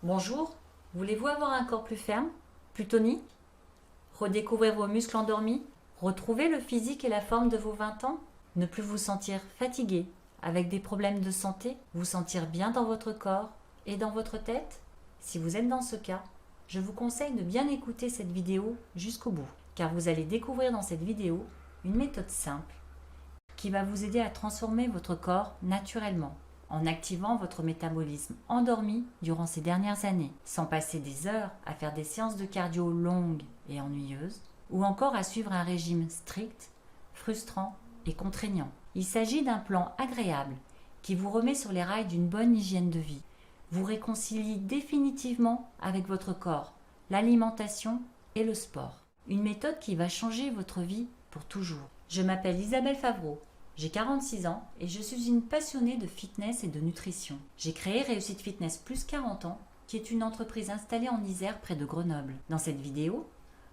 Bonjour, voulez-vous avoir un corps plus ferme, plus tonique, redécouvrir vos muscles endormis, retrouver le physique et la forme de vos 20 ans, ne plus vous sentir fatigué, avec des problèmes de santé, vous sentir bien dans votre corps et dans votre tête? Si vous êtes dans ce cas, je vous conseille de bien écouter cette vidéo jusqu'au bout, car vous allez découvrir dans cette vidéo une méthode simple qui va vous aider à transformer votre corps naturellement, en activant votre métabolisme endormi durant ces dernières années, sans passer des heures à faire des séances de cardio longues et ennuyeuses, ou encore à suivre un régime strict, frustrant et contraignant. Il s'agit d'un plan agréable qui vous remet sur les rails d'une bonne hygiène de vie, vous réconcilie définitivement avec votre corps, l'alimentation et le sport. Une méthode qui va changer votre vie pour toujours. Je m'appelle Isabelle Favreau, j'ai 46 ans et je suis une passionnée de fitness et de nutrition. J'ai créé Réussite Fitness Plus 40 ans, qui est une entreprise installée en Isère près de Grenoble. Dans cette vidéo,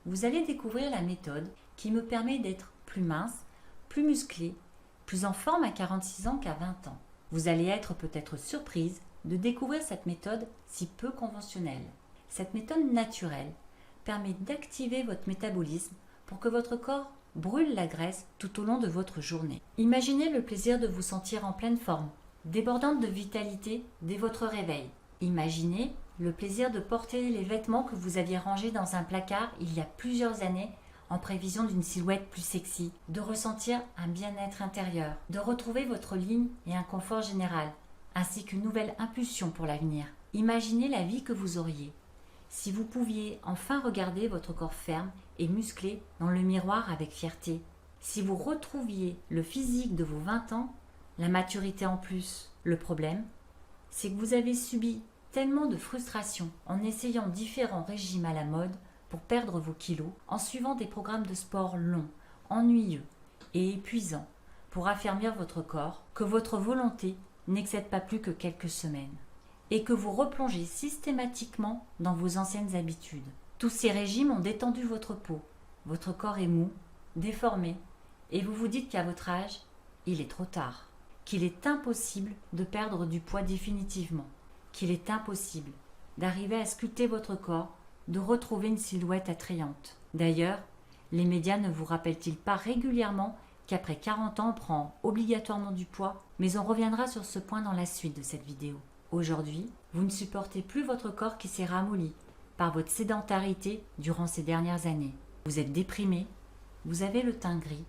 vous allez découvrir la méthode qui me permet d'être plus mince, plus musclée, plus en forme à 46 ans qu'à 20 ans. Vous allez être peut-être surprise de découvrir cette méthode si peu conventionnelle. Cette méthode naturelle permet d'activer votre métabolisme pour que votre corps brûle la graisse tout au long de votre journée. Imaginez le plaisir de vous sentir en pleine forme, débordante de vitalité dès votre réveil. Imaginez le plaisir de porter les vêtements que vous aviez rangés dans un placard il y a plusieurs années en prévision d'une silhouette plus sexy, de ressentir un bien-être intérieur, de retrouver votre ligne et un confort général, ainsi qu'une nouvelle impulsion pour l'avenir. Imaginez la vie que vous auriez si vous pouviez enfin regarder votre corps ferme et musclé dans le miroir avec fierté. Si vous retrouviez le physique de vos 20 ans, la maturité en plus. Le problème, c'est que vous avez subi tellement de frustration en essayant différents régimes à la mode pour perdre vos kilos, en suivant des programmes de sport longs, ennuyeux et épuisants pour affermir votre corps, que votre volonté n'excède pas plus que quelques semaines et que vous replongez systématiquement dans vos anciennes habitudes. Tous ces régimes ont détendu votre peau, votre corps est mou, déformé, et vous vous dites qu'à votre âge, il est trop tard, qu'il est impossible de perdre du poids définitivement, qu'il est impossible d'arriver à sculpter votre corps, de retrouver une silhouette attrayante. D'ailleurs, les médias ne vous rappellent-ils pas régulièrement qu'après 40 ans, on prend obligatoirement du poids? Mais on reviendra sur ce point dans la suite de cette vidéo. Aujourd'hui, vous ne supportez plus votre corps qui s'est ramolli par votre sédentarité durant ces dernières années. Vous êtes déprimé, vous avez le teint gris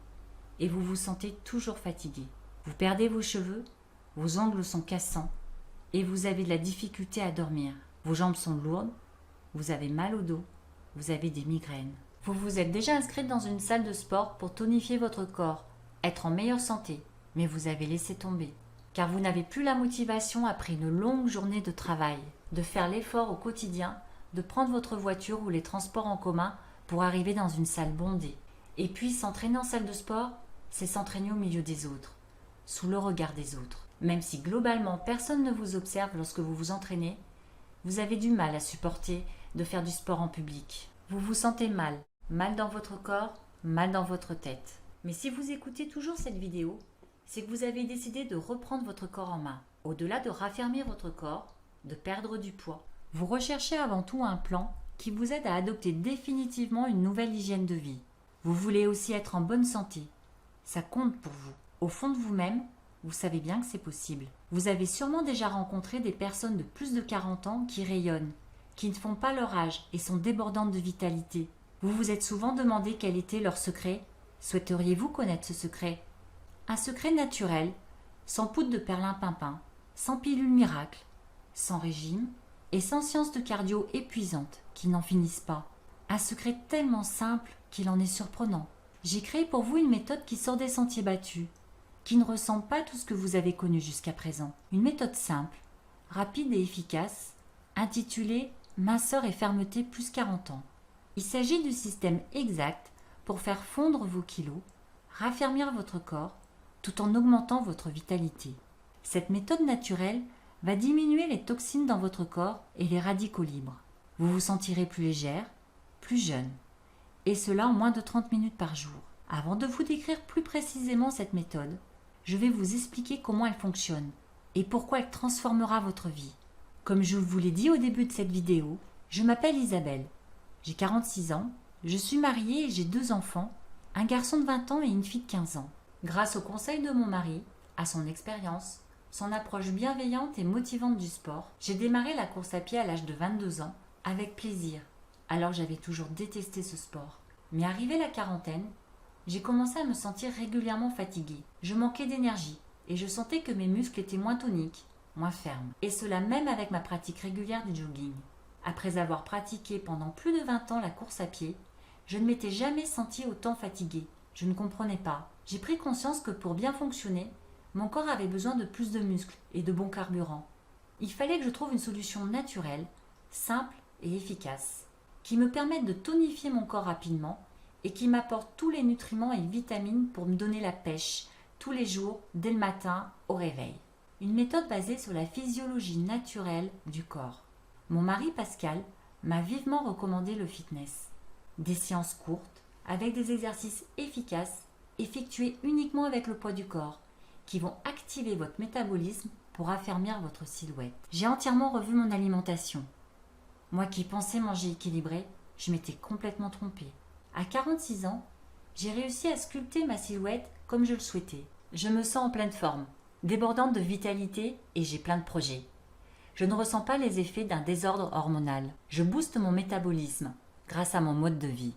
et vous vous sentez toujours fatigué. Vous perdez vos cheveux, vos ongles sont cassants et vous avez de la difficulté à dormir. Vos jambes sont lourdes, vous avez mal au dos, vous avez des migraines. Vous vous êtes déjà inscrite dans une salle de sport pour tonifier votre corps, être en meilleure santé, mais vous avez laissé tomber. Car vous n'avez plus la motivation après une longue journée de travail, de faire l'effort au quotidien, de prendre votre voiture ou les transports en commun pour arriver dans une salle bondée. Et puis s'entraîner en salle de sport, c'est s'entraîner au milieu des autres, sous le regard des autres. Même si globalement personne ne vous observe lorsque vous vous entraînez, vous avez du mal à supporter de faire du sport en public. Vous vous sentez mal, mal dans votre corps, mal dans votre tête. Mais si vous écoutez toujours cette vidéo, c'est que vous avez décidé de reprendre votre corps en main. Au-delà de raffermir votre corps, de perdre du poids, vous recherchez avant tout un plan qui vous aide à adopter définitivement une nouvelle hygiène de vie. Vous voulez aussi être en bonne santé. Ça compte pour vous. Au fond de vous-même, vous savez bien que c'est possible. Vous avez sûrement déjà rencontré des personnes de plus de 40 ans qui rayonnent, qui ne font pas leur âge et sont débordantes de vitalité. Vous vous êtes souvent demandé quel était leur secret. Souhaiteriez-vous connaître ce secret ? Un secret naturel, sans poudre de perlimpinpin, sans pilule miracle, sans régime et sans science de cardio épuisante qui n'en finissent pas. Un secret tellement simple qu'il en est surprenant. J'ai créé pour vous une méthode qui sort des sentiers battus, qui ne ressemble pas à tout ce que vous avez connu jusqu'à présent. Une méthode simple, rapide et efficace, intitulée « Minceur et fermeté plus 40 ans ». Il s'agit du système exact pour faire fondre vos kilos, raffermir votre corps, tout en augmentant votre vitalité. Cette méthode naturelle va diminuer les toxines dans votre corps et les radicaux libres. Vous vous sentirez plus légère, plus jeune, et cela en moins de 30 minutes par jour. Avant de vous décrire plus précisément cette méthode, je vais vous expliquer comment elle fonctionne et pourquoi elle transformera votre vie. Comme je vous l'ai dit au début de cette vidéo, je m'appelle Isabelle. J'ai 46 ans, je suis mariée et j'ai 2 enfants, un garçon de 20 ans et une fille de 15 ans. Grâce au conseil de mon mari, à son expérience, son approche bienveillante et motivante du sport, j'ai démarré la course à pied à l'âge de 22 ans, avec plaisir. Alors j'avais toujours détesté ce sport. Mais arrivé la quarantaine, j'ai commencé à me sentir régulièrement fatiguée. Je manquais d'énergie et je sentais que mes muscles étaient moins toniques, moins fermes. Et cela même avec ma pratique régulière du jogging. Après avoir pratiqué pendant plus de 20 ans la course à pied, je ne m'étais jamais sentie autant fatiguée. Je ne comprenais pas. J'ai pris conscience que pour bien fonctionner, mon corps avait besoin de plus de muscles et de bon carburant. Il fallait que je trouve une solution naturelle, simple et efficace, qui me permette de tonifier mon corps rapidement et qui m'apporte tous les nutriments et vitamines pour me donner la pêche tous les jours, dès le matin, au réveil. Une méthode basée sur la physiologie naturelle du corps. Mon mari Pascal m'a vivement recommandé le fitness. Des séances courtes, avec des exercices efficaces, effectués uniquement avec le poids du corps, qui vont activer votre métabolisme pour affermir votre silhouette. J'ai entièrement revu mon alimentation. Moi qui pensais manger équilibré, je m'étais complètement trompée. À 46 ans, j'ai réussi à sculpter ma silhouette comme je le souhaitais. Je me sens en pleine forme, débordante de vitalité et j'ai plein de projets. Je ne ressens pas les effets d'un désordre hormonal. Je booste mon métabolisme grâce à mon mode de vie.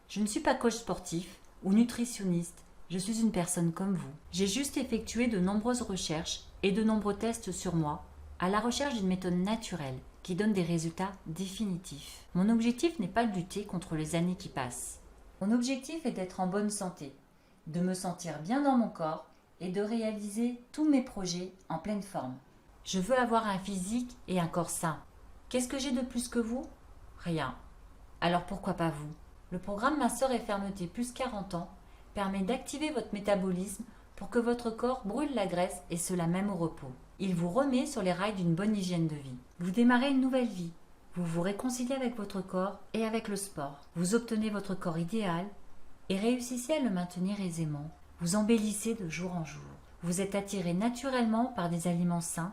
Je ne suis pas coach sportif ou nutritionniste, je suis une personne comme vous. J'ai juste effectué de nombreuses recherches et de nombreux tests sur moi à la recherche d'une méthode naturelle qui donne des résultats définitifs. Mon objectif n'est pas de lutter contre les années qui passent. Mon objectif est d'être en bonne santé, de me sentir bien dans mon corps et de réaliser tous mes projets en pleine forme. Je veux avoir un physique et un corps sain. Qu'est-ce que j'ai de plus que vous? Rien. Alors pourquoi pas vous? Le programme Minceur et Fermeté plus 40 ans permet d'activer votre métabolisme pour que votre corps brûle la graisse et cela même au repos. Il vous remet sur les rails d'une bonne hygiène de vie. Vous démarrez une nouvelle vie. Vous vous réconciliez avec votre corps et avec le sport. Vous obtenez votre corps idéal et réussissez à le maintenir aisément. Vous embellissez de jour en jour. Vous êtes attiré naturellement par des aliments sains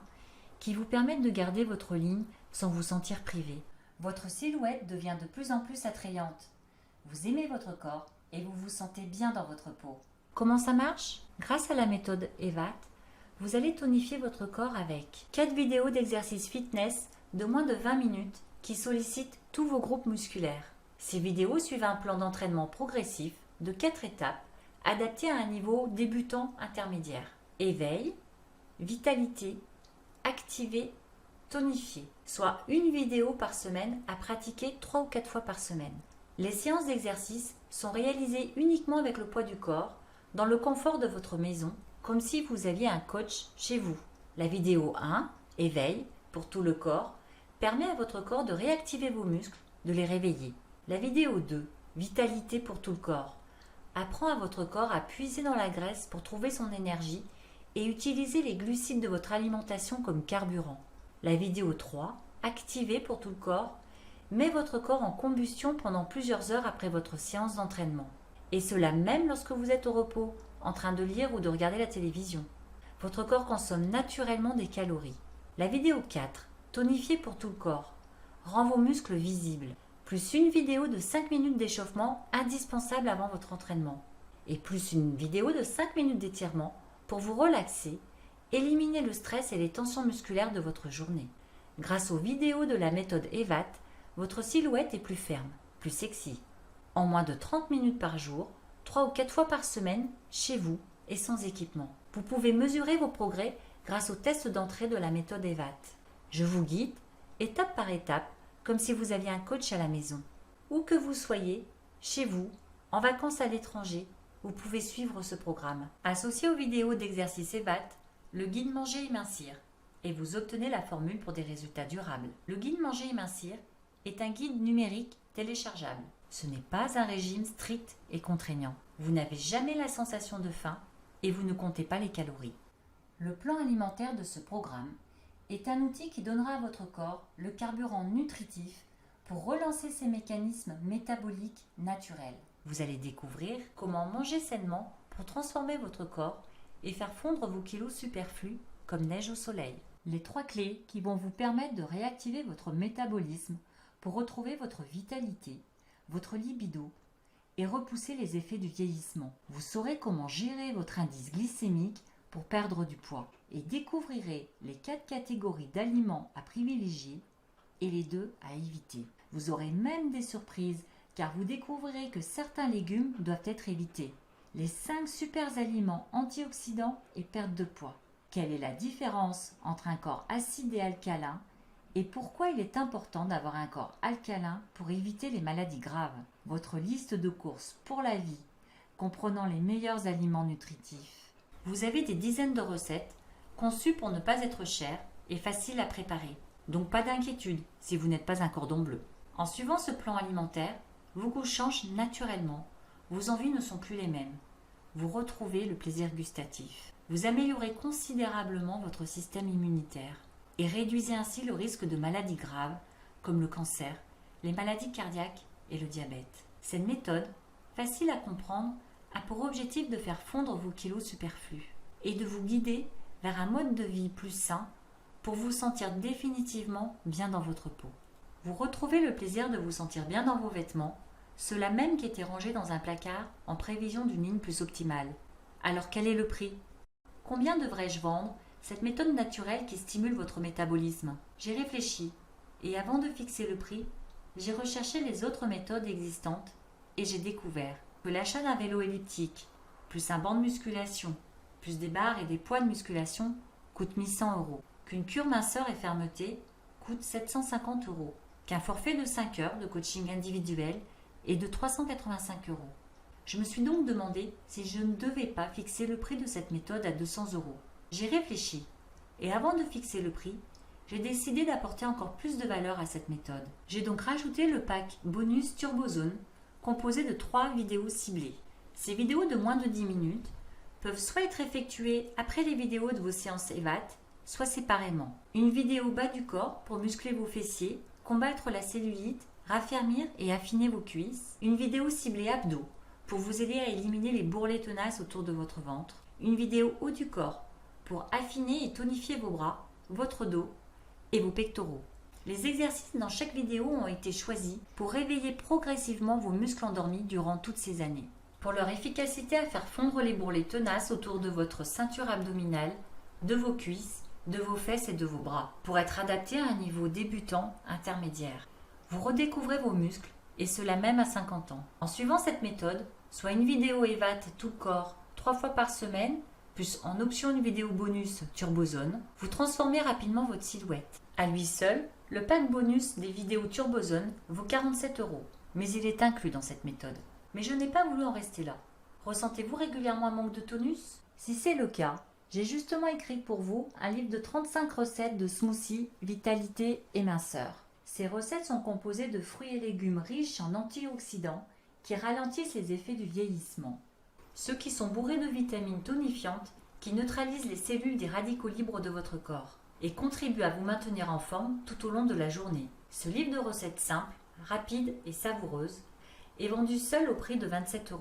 qui vous permettent de garder votre ligne sans vous sentir privé. Votre silhouette devient de plus en plus attrayante. Vous aimez votre corps et vous vous sentez bien dans votre peau. Comment ça marche? Grâce à la méthode EVAT, vous allez tonifier votre corps avec 4 vidéos d'exercices fitness de moins de 20 minutes qui sollicitent tous vos groupes musculaires. Ces vidéos suivent un plan d'entraînement progressif de 4 étapes adapté à un niveau débutant intermédiaire. Éveil, vitalité, activer, tonifier, soit une vidéo par semaine à pratiquer 3 ou 4 fois par semaine. Les séances d'exercice sont réalisées uniquement avec le poids du corps, dans le confort de votre maison, comme si vous aviez un coach chez vous. La vidéo 1, éveil, pour tout le corps, permet à votre corps de réactiver vos muscles, de les réveiller. La vidéo 2, vitalité pour tout le corps, apprend à votre corps à puiser dans la graisse pour trouver son énergie et utiliser les glucides de votre alimentation comme carburant. La vidéo 3, activée pour tout le corps, met votre corps en combustion pendant plusieurs heures après votre séance d'entraînement. Et cela même lorsque vous êtes au repos, en train de lire ou de regarder la télévision. Votre corps consomme naturellement des calories. La vidéo 4, tonifiée pour tout le corps, rend vos muscles visibles, plus une vidéo de 5 minutes d'échauffement indispensable avant votre entraînement, et plus une vidéo de 5 minutes d'étirement pour vous relaxer, éliminer le stress et les tensions musculaires de votre journée. Grâce aux vidéos de la méthode EVAT, votre silhouette est plus ferme, plus sexy. En moins de 30 minutes par jour, 3 ou 4 fois par semaine, chez vous et sans équipement. Vous pouvez mesurer vos progrès grâce au test d'entrée de la méthode EVAT. Je vous guide, étape par étape, comme si vous aviez un coach à la maison. Où que vous soyez, chez vous, en vacances à l'étranger, vous pouvez suivre ce programme. Associé aux vidéos d'exercice EVAT, le guide Manger et Mincir, et vous obtenez la formule pour des résultats durables. Le guide Manger et Mincir est un guide numérique téléchargeable. Ce n'est pas un régime strict et contraignant. Vous n'avez jamais la sensation de faim et vous ne comptez pas les calories. Le plan alimentaire de ce programme est un outil qui donnera à votre corps le carburant nutritif pour relancer ses mécanismes métaboliques naturels. Vous allez découvrir comment manger sainement pour transformer votre corps et faire fondre vos kilos superflus comme neige au soleil. les 3 clés qui vont vous permettre de réactiver votre métabolisme pour retrouver votre vitalité, votre libido et repousser les effets du vieillissement. Vous saurez comment gérer votre indice glycémique pour perdre du poids et découvrirez les 4 catégories d'aliments à privilégier et les 2 à éviter. Vous aurez même des surprises car vous découvrirez que certains légumes doivent être évités. Les 5 super aliments antioxydants et perte de poids. Quelle est la différence entre un corps acide et alcalin et pourquoi il est important d'avoir un corps alcalin pour éviter les maladies graves. Votre liste de courses pour la vie, comprenant les meilleurs aliments nutritifs. Vous avez des dizaines de recettes conçues pour ne pas être chères et faciles à préparer. Donc pas d'inquiétude si vous n'êtes pas un cordon bleu. En suivant ce plan alimentaire, vos goûts changent naturellement. Vos envies ne sont plus les mêmes. Vous retrouvez le plaisir gustatif. Vous améliorez considérablement votre système immunitaire et réduisez ainsi le risque de maladies graves comme le cancer, les maladies cardiaques et le diabète. Cette méthode, facile à comprendre, a pour objectif de faire fondre vos kilos superflus et de vous guider vers un mode de vie plus sain pour vous sentir définitivement bien dans votre peau. Vous retrouvez le plaisir de vous sentir bien dans vos vêtements, ceux-là même qui étaient rangés dans un placard en prévision d'une ligne plus optimale. Alors quel est le prix ? Combien devrais-je vendre cette méthode naturelle qui stimule votre métabolisme ? J'ai réfléchi et avant de fixer le prix, j'ai recherché les autres méthodes existantes et j'ai découvert que l'achat d'un vélo elliptique, plus un banc de musculation, plus des barres et des poids de musculation coûte 1100 €, qu'une cure minceur et fermeté coûte 750 €, qu'un forfait de 5 heures de coaching individuel est de 385 €. Je me suis donc demandé si je ne devais pas fixer le prix de cette méthode à 200 €. J'ai réfléchi et avant de fixer le prix, j'ai décidé d'apporter encore plus de valeur à cette méthode. J'ai donc rajouté le pack bonus TurboZone composé de 3 vidéos ciblées. Ces vidéos de moins de 10 minutes peuvent soit être effectuées après les vidéos de vos séances EVAT, soit séparément. Une vidéo bas du corps pour muscler vos fessiers, combattre la cellulite, raffermir et affiner vos cuisses. Une vidéo ciblée abdos pour vous aider à éliminer les bourrelets tenaces autour de votre ventre. Une vidéo haut du corps pour affiner et tonifier vos bras, votre dos et vos pectoraux. Les exercices dans chaque vidéo ont été choisis pour réveiller progressivement vos muscles endormis durant toutes ces années. Pour leur efficacité à faire fondre les bourrelets tenaces autour de votre ceinture abdominale, de vos cuisses, de vos fesses et de vos bras, pour être adaptés à un niveau débutant intermédiaire. Vous redécouvrez vos muscles, et cela même à 50 ans. En suivant cette méthode, soit une vidéo EVAT tout corps 3 fois par semaine, plus en option une vidéo bonus TurboZone, vous transformez rapidement votre silhouette. À lui seul, le pack bonus des vidéos TurboZone vaut 47 €, mais il est inclus dans cette méthode. Mais je n'ai pas voulu en rester là. Ressentez-vous régulièrement un manque de tonus ? Si c'est le cas, j'ai justement écrit pour vous un livre de 35 recettes de smoothies, vitalité et minceur. Ces recettes sont composées de fruits et légumes riches en antioxydants qui ralentissent les effets du vieillissement. Ceux qui sont bourrés de vitamines tonifiantes qui neutralisent les cellules des radicaux libres de votre corps et contribuent à vous maintenir en forme tout au long de la journée. Ce livre de recettes simples, rapides et savoureuses est vendu seul au prix de 27 €.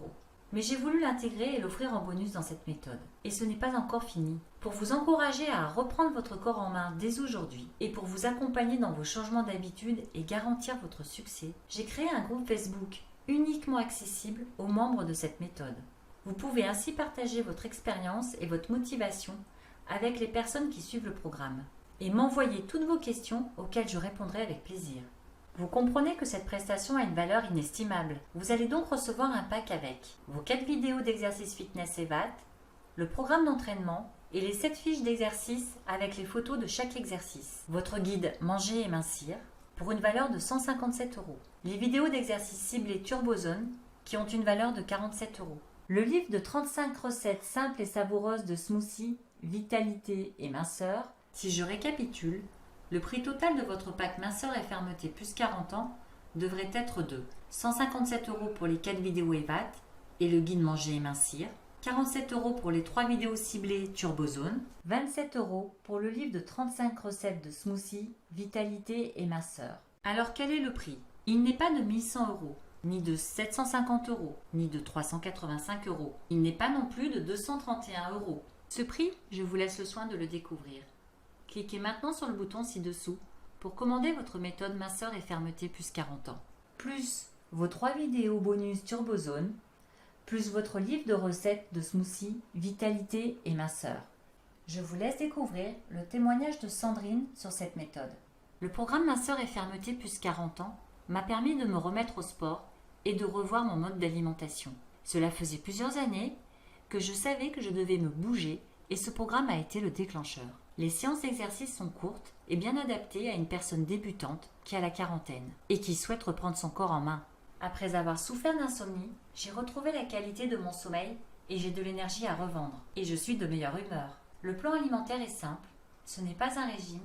Mais j'ai voulu l'intégrer et l'offrir en bonus dans cette méthode. Et ce n'est pas encore fini. Pour vous encourager à reprendre votre corps en main dès aujourd'hui et pour vous accompagner dans vos changements d'habitude et garantir votre succès, j'ai créé un groupe Facebook uniquement accessible aux membres de cette méthode. Vous pouvez ainsi partager votre expérience et votre motivation avec les personnes qui suivent le programme et m'envoyer toutes vos questions auxquelles je répondrai avec plaisir. Vous comprenez que cette prestation a une valeur inestimable. Vous allez donc recevoir un pack avec vos 4 vidéos d'exercice fitness EVAT, le programme d'entraînement et les 7 fiches d'exercice avec les photos de chaque exercice. Votre guide Manger et mincir pour une valeur de 157 €. Les vidéos d'exercice ciblées TurboZone qui ont une valeur de 47 €. Le livre de 35 recettes simples et savoureuses de smoothies, vitalité et minceur. Si je récapitule, le prix total de votre pack minceur et fermeté plus 40 ans devrait être de 157 € pour les 4 vidéos EVAT et le guide Manger et mincir, 47 € pour les 3 vidéos ciblées TurboZone, 27 € pour le livre de 35 recettes de smoothies, vitalité et minceur. Alors quel est le prix ? Il n'est pas de 1100 €, ni de 750 €, ni de 385 €. Il n'est pas non plus de 231 €. Ce prix, je vous laisse le soin de le découvrir. Cliquez maintenant sur le bouton ci-dessous pour commander votre méthode minceur et fermeté plus 40 ans. Plus vos 3 vidéos bonus TurboZone, plus votre livre de recettes de smoothie, vitalité et minceur. Je vous laisse découvrir le témoignage de Sandrine sur cette méthode. Le programme minceur et fermeté plus 40 ans m'a permis de me remettre au sport et de revoir mon mode d'alimentation. Cela faisait plusieurs années que je savais que je devais me bouger et ce programme a été le déclencheur. Les séances d'exercice sont courtes et bien adaptées à une personne débutante qui a la quarantaine et qui souhaite reprendre son corps en main. Après avoir souffert d'insomnie, j'ai retrouvé la qualité de mon sommeil et j'ai de l'énergie à revendre. Et je suis de meilleure humeur. Le plan alimentaire est simple, ce n'est pas un régime,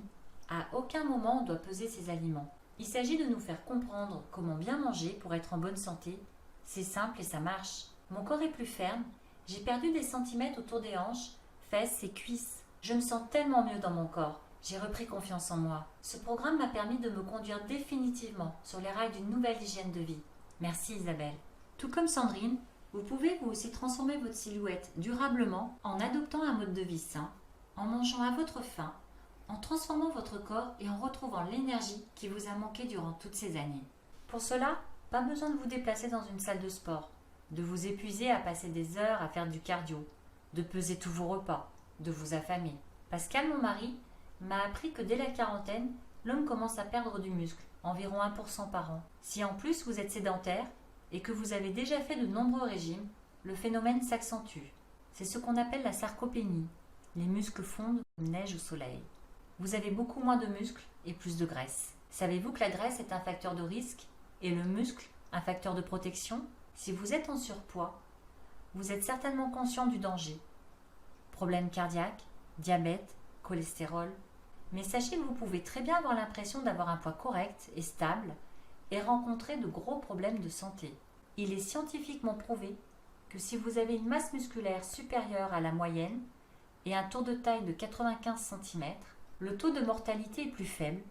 à aucun moment on doit peser ses aliments. Il s'agit de nous faire comprendre comment bien manger pour être en bonne santé. C'est simple et ça marche. Mon corps est plus ferme, j'ai perdu des centimètres autour des hanches, fesses et cuisses. Je me sens tellement mieux dans mon corps, j'ai repris confiance en moi. Ce programme m'a permis de me conduire définitivement sur les rails d'une nouvelle hygiène de vie. Merci Isabelle. Tout comme Sandrine, vous pouvez vous aussi transformer votre silhouette durablement en adoptant un mode de vie sain, en mangeant à votre faim, en transformant votre corps et en retrouvant l'énergie qui vous a manqué durant toutes ces années. Pour cela, pas besoin de vous déplacer dans une salle de sport, de vous épuiser à passer des heures à faire du cardio, de peser tous vos repas, de vous affamer. Pascal, mon mari, m'a appris que dès la quarantaine, l'homme commence à perdre du muscle, environ 1% par an. Si en plus vous êtes sédentaire et que vous avez déjà fait de nombreux régimes, le phénomène s'accentue. C'est ce qu'on appelle la sarcopénie. Les muscles fondent comme neige au soleil. Vous avez beaucoup moins de muscles et plus de graisse. Savez-vous que la graisse est un facteur de risque et le muscle un facteur de protection? Si vous êtes en surpoids, vous êtes certainement conscient du danger. Problèmes cardiaques, diabète, cholestérol. Mais sachez que vous pouvez très bien avoir l'impression d'avoir un poids correct et stable et rencontrer de gros problèmes de santé. Il est scientifiquement prouvé que si vous avez une masse musculaire supérieure à la moyenne et un tour de taille de 95 cm, le taux de mortalité est plus faible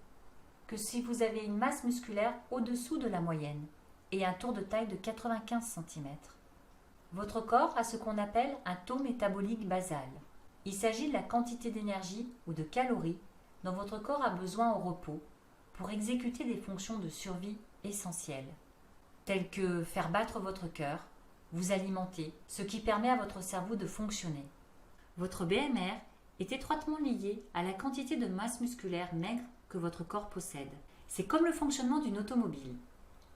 que si vous avez une masse musculaire au-dessous de la moyenne et un tour de taille de 95 cm. Votre corps a ce qu'on appelle un taux métabolique basal. Il s'agit de la quantité d'énergie ou de calories dont votre corps a besoin au repos pour exécuter des fonctions de survie essentielles, telles que faire battre votre cœur, vous alimenter, ce qui permet à votre cerveau de fonctionner. Votre BMR est étroitement lié à la quantité de masse musculaire maigre que votre corps possède. C'est comme le fonctionnement d'une automobile.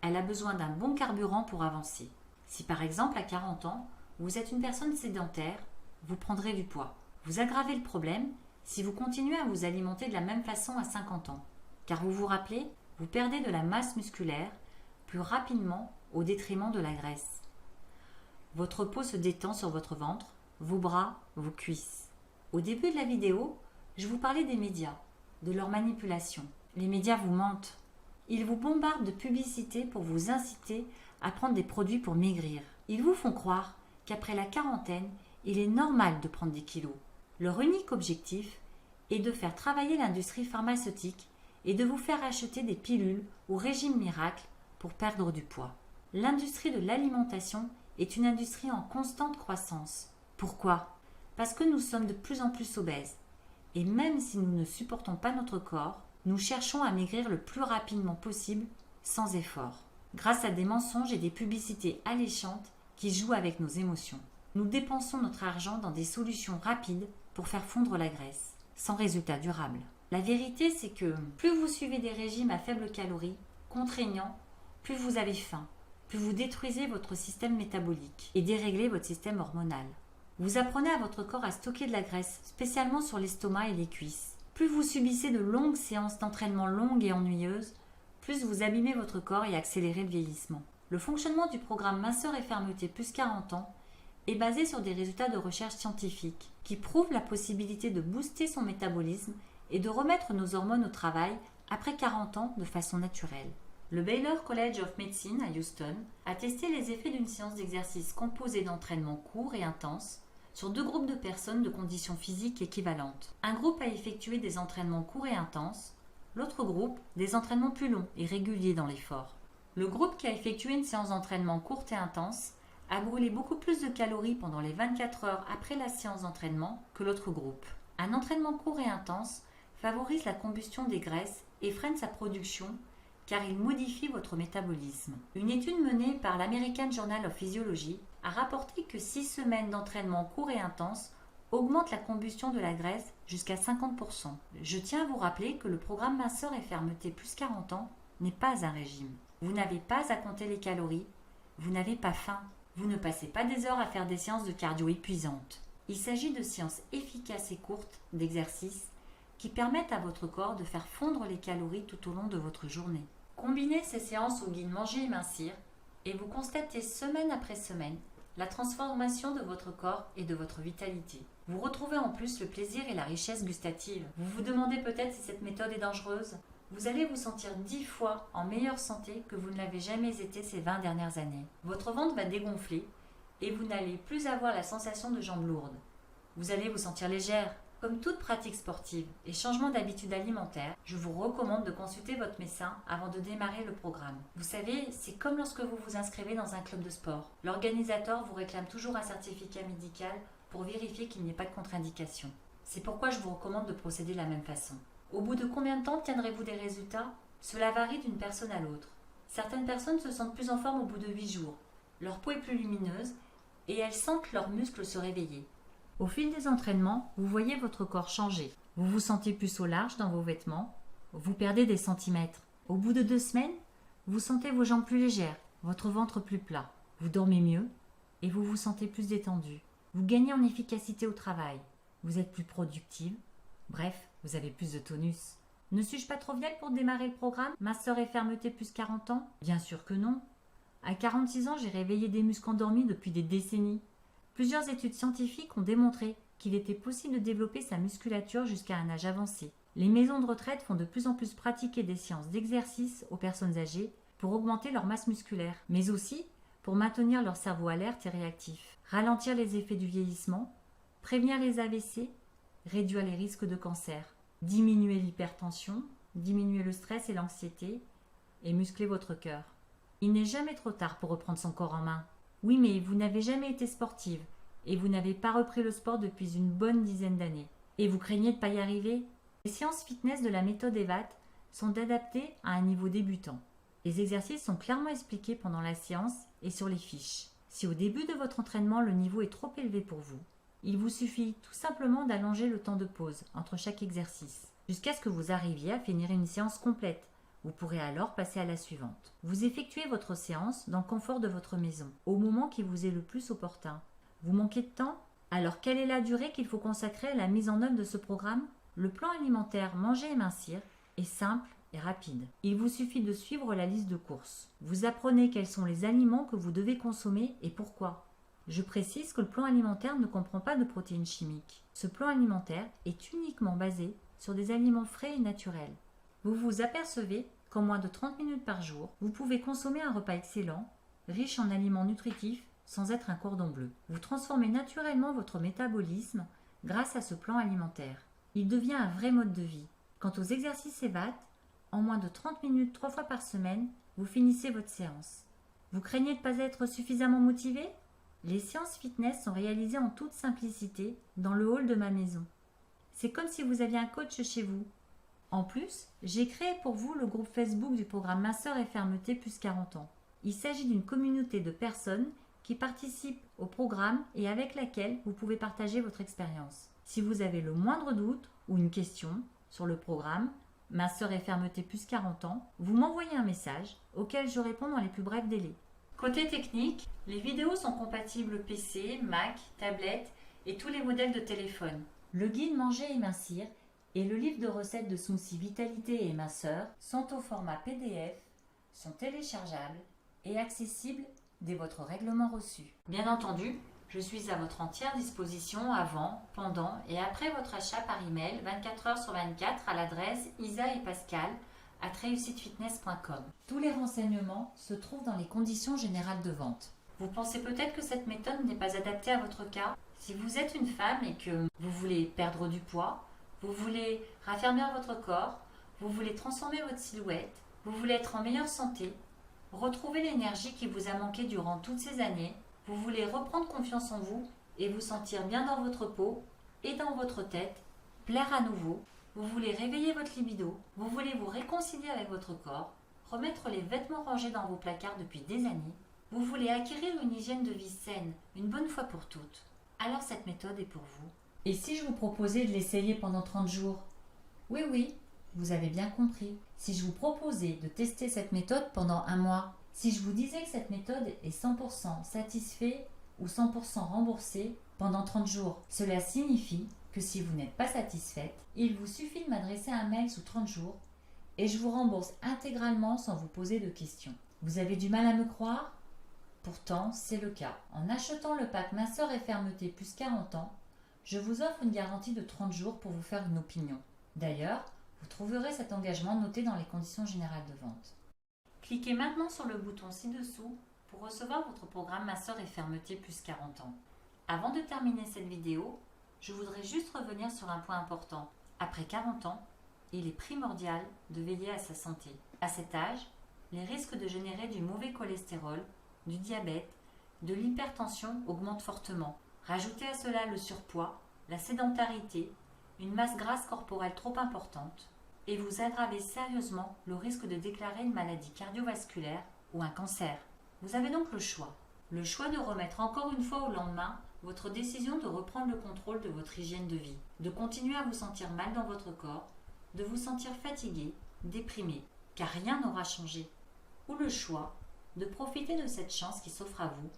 Elle a besoin d'un bon carburant pour avancer. Si par exemple à 40 ans, vous êtes une personne sédentaire, vous prendrez du poids. Vous aggravez le problème si vous continuez à vous alimenter de la même façon à 50 ans. Car vous vous rappelez, vous perdez de la masse musculaire plus rapidement au détriment de la graisse. Votre peau se détend sur votre ventre, vos bras, vos cuisses. Au début de la vidéo, je vous parlais des médias, de leur manipulation. Les médias vous mentent. Ils vous bombardent de publicités pour vous inciter à prendre des produits pour maigrir. Ils vous font croire qu'après la quarantaine, il est normal de prendre des kilos. Leur unique objectif est de faire travailler l'industrie pharmaceutique et de vous faire acheter des pilules ou régimes miracles pour perdre du poids. L'industrie de l'alimentation est une industrie en constante croissance. Pourquoi? Parce que nous sommes de plus en plus obèses. Et même si nous ne supportons pas notre corps, nous cherchons à maigrir le plus rapidement possible, sans effort, grâce à des mensonges et des publicités alléchantes qui jouent avec nos émotions. Nous dépensons notre argent dans des solutions rapides pour faire fondre la graisse, sans résultat durable. La vérité, c'est que plus vous suivez des régimes à faibles calories, contraignants, plus vous avez faim, plus vous détruisez votre système métabolique et déréglez votre système hormonal. Vous apprenez à votre corps à stocker de la graisse, spécialement sur l'estomac et les cuisses. Plus vous subissez de longues séances d'entraînement longues et ennuyeuses, plus vous abîmez votre corps et accélérez le vieillissement. Le fonctionnement du programme Minceur et Fermeté plus 40 ans est basé sur des résultats de recherche scientifiques qui prouvent la possibilité de booster son métabolisme et de remettre nos hormones au travail après 40 ans de façon naturelle. Le Baylor College of Medicine à Houston a testé les effets d'une séance d'exercice composée d'entraînements courts et intenses sur 2 groupes de personnes de conditions physiques équivalentes. Un groupe a effectué des entraînements courts et intenses, l'autre groupe des entraînements plus longs et réguliers dans l'effort. Le groupe qui a effectué une séance d'entraînement courte et intense a brûlé beaucoup plus de calories pendant les 24 heures après la séance d'entraînement que l'autre groupe. Un entraînement court et intense favorise la combustion des graisses et freine sa production car il modifie votre métabolisme. Une étude menée par l'American Journal of Physiology a rapporté que 6 semaines d'entraînement court et intense augmentent la combustion de la graisse jusqu'à 50%. Je tiens à vous rappeler que le programme Minceur et Fermeté plus 40 ans n'est pas un régime. Vous n'avez pas à compter les calories, vous n'avez pas faim, vous ne passez pas des heures à faire des séances de cardio épuisantes. Il s'agit de séances efficaces et courtes d'exercices qui permettent à votre corps de faire fondre les calories tout au long de votre journée. Combinez ces séances au guide Manger et Mincir et vous constatez semaine après semaine la transformation de votre corps et de votre vitalité. Vous retrouvez en plus le plaisir et la richesse gustative. Vous vous demandez peut-être si cette méthode est dangereuse. Vous allez vous sentir 10 fois en meilleure santé que vous ne l'avez jamais été ces 20 dernières années. Votre ventre va dégonfler et vous n'allez plus avoir la sensation de jambes lourdes. Vous allez vous sentir légère. Comme toute pratique sportive et changement d'habitude alimentaire, je vous recommande de consulter votre médecin avant de démarrer le programme. Vous savez, c'est comme lorsque vous vous inscrivez dans un club de sport. L'organisateur vous réclame toujours un certificat médical pour vérifier qu'il n'y ait pas de contre-indication. C'est pourquoi je vous recommande de procéder de la même façon. Au bout de combien de temps obtiendrez-vous des résultats? Cela varie d'une personne à l'autre. Certaines personnes se sentent plus en forme au bout de 8 jours. Leur peau est plus lumineuse et elles sentent leurs muscles se réveiller. Au fil des entraînements, vous voyez votre corps changer. Vous vous sentez plus au large dans vos vêtements, vous perdez des centimètres. Au bout de 2 semaines, vous sentez vos jambes plus légères, votre ventre plus plat. Vous dormez mieux et vous vous sentez plus détendu. Vous gagnez en efficacité au travail, vous êtes plus productive. Bref, vous avez plus de tonus. Ne suis-je pas trop vieille pour démarrer le programme Minceur et Fermeté plus 40 ans? Bien sûr que non. À 46 ans, j'ai réveillé des muscles endormis depuis des décennies. Plusieurs études scientifiques ont démontré qu'il était possible de développer sa musculature jusqu'à un âge avancé. Les maisons de retraite font de plus en plus pratiquer des séances d'exercice aux personnes âgées pour augmenter leur masse musculaire, mais aussi pour maintenir leur cerveau alerte et réactif, ralentir les effets du vieillissement, prévenir les AVC, réduire les risques de cancer, diminuer l'hypertension, diminuer le stress et l'anxiété et muscler votre cœur. Il n'est jamais trop tard pour reprendre son corps en main. Oui, mais vous n'avez jamais été sportive et vous n'avez pas repris le sport depuis une bonne dizaine d'années. Et vous craignez de ne pas y arriver? Les séances fitness de la méthode EVAT sont adaptées à un niveau débutant. Les exercices sont clairement expliqués pendant la séance et sur les fiches. Si au début de votre entraînement le niveau est trop élevé pour vous, il vous suffit tout simplement d'allonger le temps de pause entre chaque exercice, jusqu'à ce que vous arriviez à finir une séance complète. Vous pourrez alors passer à la suivante. Vous effectuez votre séance dans le confort de votre maison, au moment qui vous est le plus opportun. Vous manquez de temps? Alors quelle est la durée qu'il faut consacrer à la mise en œuvre de ce programme? Le plan alimentaire Manger et Mincir est simple et rapide. Il vous suffit de suivre la liste de courses. Vous apprenez quels sont les aliments que vous devez consommer et pourquoi. Je précise que le plan alimentaire ne comprend pas de protéines chimiques. Ce plan alimentaire est uniquement basé sur des aliments frais et naturels. Vous vous apercevez qu'en moins de 30 minutes par jour, vous pouvez consommer un repas excellent, riche en aliments nutritifs, sans être un cordon bleu. Vous transformez naturellement votre métabolisme grâce à ce plan alimentaire. Il devient un vrai mode de vie. Quant aux exercices EVAT, en moins de 30 minutes 3 fois par semaine, vous finissez votre séance. Vous craignez de ne pas être suffisamment motivé? Les séances fitness sont réalisées en toute simplicité dans le hall de ma maison. C'est comme si vous aviez un coach chez vous. En plus, j'ai créé pour vous le groupe Facebook du programme Minceur et Fermeté plus 40 ans. Il s'agit d'une communauté de personnes qui participent au programme et avec laquelle vous pouvez partager votre expérience. Si vous avez le moindre doute ou une question sur le programme Minceur et Fermeté plus 40 ans, vous m'envoyez un message auquel je réponds dans les plus brefs délais. Côté technique, les vidéos sont compatibles PC, Mac, tablette et tous les modèles de téléphone. Le guide Manger et Mincir et le livre de recettes de Smoothie Vitalité et Minceur sont au format PDF, sont téléchargeables et accessibles dès votre règlement reçu. Bien entendu, je suis à votre entière disposition avant, pendant et après votre achat par email 24 heures sur 24 à l'adresse isa-et-pascal@reussitefitness.com. Tous les renseignements se trouvent dans les conditions générales de vente. Vous pensez peut-être que cette méthode n'est pas adaptée à votre cas? Si vous êtes une femme et que vous voulez perdre du poids, vous voulez raffermir votre corps, vous voulez transformer votre silhouette, vous voulez être en meilleure santé, retrouver l'énergie qui vous a manqué durant toutes ces années, vous voulez reprendre confiance en vous et vous sentir bien dans votre peau et dans votre tête, plaire à nouveau, Vous voulez réveiller votre libido, vous voulez vous réconcilier avec votre corps, remettre les vêtements rangés dans vos placards depuis des années, vous voulez acquérir une hygiène de vie saine, une bonne fois pour toutes. Alors cette méthode est pour vous. Et si je vous proposais de l'essayer pendant 30 jours? Oui, vous avez bien compris. Si je vous proposais de tester cette méthode pendant un mois, si je vous disais que cette méthode est 100% satisfait ou 100% remboursé pendant 30 jours, cela signifie que si vous n'êtes pas satisfaite, il vous suffit de m'adresser un mail sous 30 jours et je vous rembourse intégralement sans vous poser de questions. Vous avez du mal à me croire? Pourtant, c'est le cas. En achetant le pack Minceur et Fermeté plus 40 ans, je vous offre une garantie de 30 jours pour vous faire une opinion. D'ailleurs, vous trouverez cet engagement noté dans les conditions générales de vente. Cliquez maintenant sur le bouton ci-dessous pour recevoir votre programme Minceur et Fermeté plus 40 ans. Avant de terminer cette vidéo, je voudrais juste revenir sur un point important. Après 40 ans, il est primordial de veiller à sa santé. À cet âge, les risques de générer du mauvais cholestérol, du diabète, de l'hypertension augmentent fortement. Rajoutez à cela le surpoids, la sédentarité, une masse grasse corporelle trop importante, et vous aggravez sérieusement le risque de déclarer une maladie cardiovasculaire ou un cancer. Vous avez donc le choix. Le choix de remettre encore une fois au lendemain votre décision de reprendre le contrôle de votre hygiène de vie, de continuer à vous sentir mal dans votre corps, de vous sentir fatigué, déprimé, car rien n'aura changé. Ou le choix de profiter de cette chance qui s'offre à vous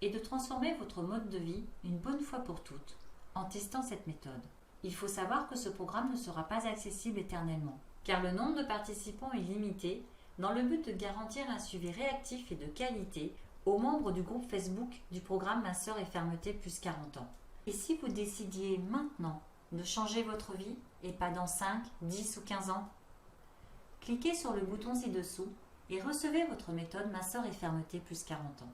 et de transformer votre mode de vie une bonne fois pour toutes en testant cette méthode. Il faut savoir que ce programme ne sera pas accessible éternellement, car le nombre de participants est limité dans le but de garantir un suivi réactif et de qualité aux membres du groupe Facebook du programme Minceur et Fermeté plus 40 ans. Et si vous décidiez maintenant de changer votre vie et pas dans 5, 10 ou 15 ans? Cliquez sur le bouton ci-dessous et recevez votre méthode Minceur et Fermeté plus 40 ans.